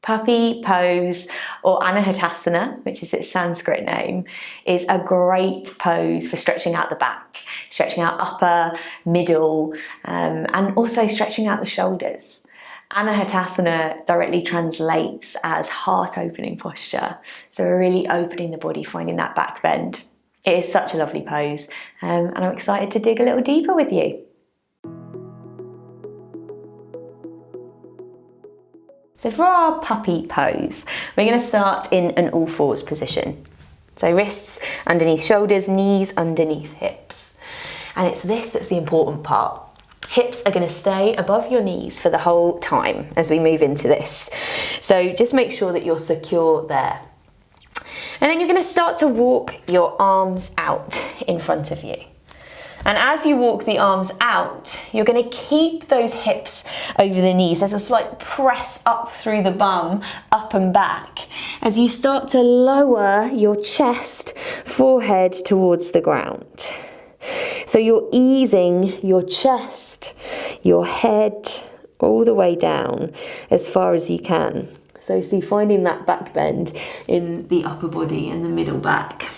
Puppy pose, or anahatasana, which is its Sanskrit name, is a great pose for stretching out the back, stretching out upper, middle, and also stretching out the shoulders. Anahatasana directly translates as heart opening posture. So we're really opening the body, finding that back bend. It is such a lovely pose, and I'm excited to dig a little deeper with you. So for our puppy pose, we're going to start in an all fours position. So wrists underneath shoulders, knees underneath hips. And it's this that's the important part. Hips are going to stay above your knees for the whole time as we move into this. So just make sure that you're secure there. And then you're going to start to walk your arms out in front of you. And as you walk the arms out, you're going to keep those hips over the knees. There's a slight press up through the bum, up and back, as you start to lower your chest, forehead towards the ground. So you're easing your chest, your head, all the way down as far as you can. So see, finding that back bend in the upper body and the middle back.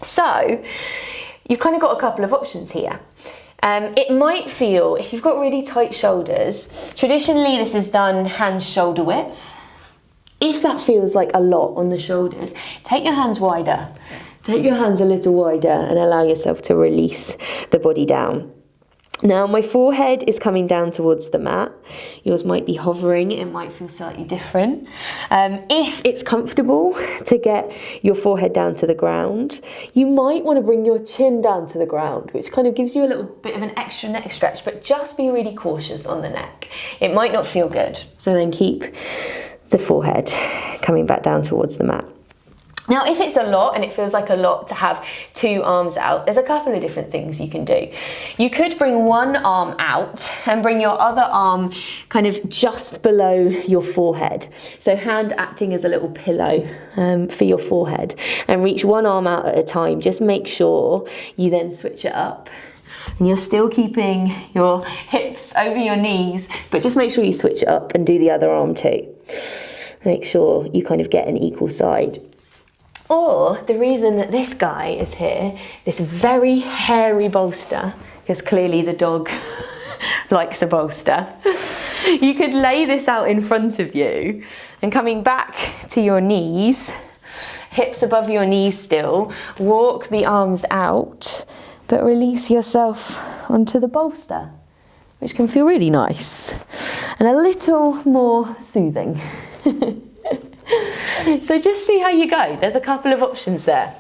So you've kind of got a couple of options here. It might feel, if you've got really tight shoulders, traditionally this is done hands shoulder width. If that feels like a lot on the shoulders, take your hands wider. Take your hands a little wider and allow yourself to release the body down. Now my forehead is coming down towards the mat. Yours might be hovering, it might feel slightly different. If it's comfortable to get your forehead down to the ground, you might want to bring your chin down to the ground, which kind of gives you a little bit of an extra neck stretch, but just be really cautious on the neck. It might not feel good. So then keep the forehead coming back down towards the mat. Now, if it's a lot and it feels like a lot to have two arms out, there's a couple of different things you can do. You could bring one arm out and bring your other arm kind of just below your forehead. So hand acting as a little pillow for your forehead, and reach one arm out at a time. Just make sure you then switch it up. And you're still keeping your hips over your knees, but just make sure you switch it up and do the other arm too. Make sure you kind of get an equal side. Or the reason that this guy is here, this very hairy bolster, because clearly the dog likes a bolster, you could lay this out in front of you and coming back to your knees, hips above your knees still, walk the arms out, but release yourself onto the bolster, which can feel really nice and a little more soothing. So just see how you go. There's a couple of options there.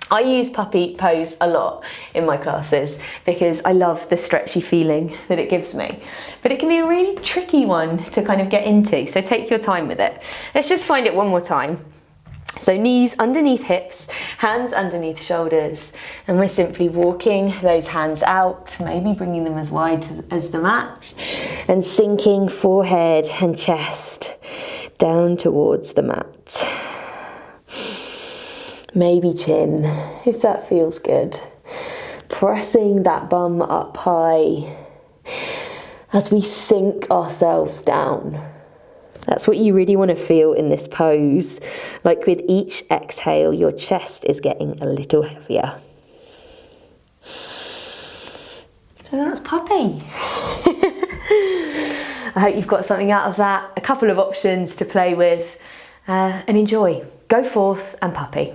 I use puppy pose a lot in my classes because I love the stretchy feeling that it gives me. But it can be a really tricky one to kind of get into, so take your time with it. Let's just find it one more time. So knees underneath hips, hands underneath shoulders, and we're simply walking those hands out, maybe bringing them as wide as the mat, and sinking forehead and chest down towards the mat. Maybe chin, if that feels good. Pressing that bum up high as we sink ourselves down. That's what you really want to feel in this pose. Like with each exhale, your chest is getting a little heavier. So that's puppy. I hope you've got something out of that. A couple of options to play with and enjoy. Go forth and puppy.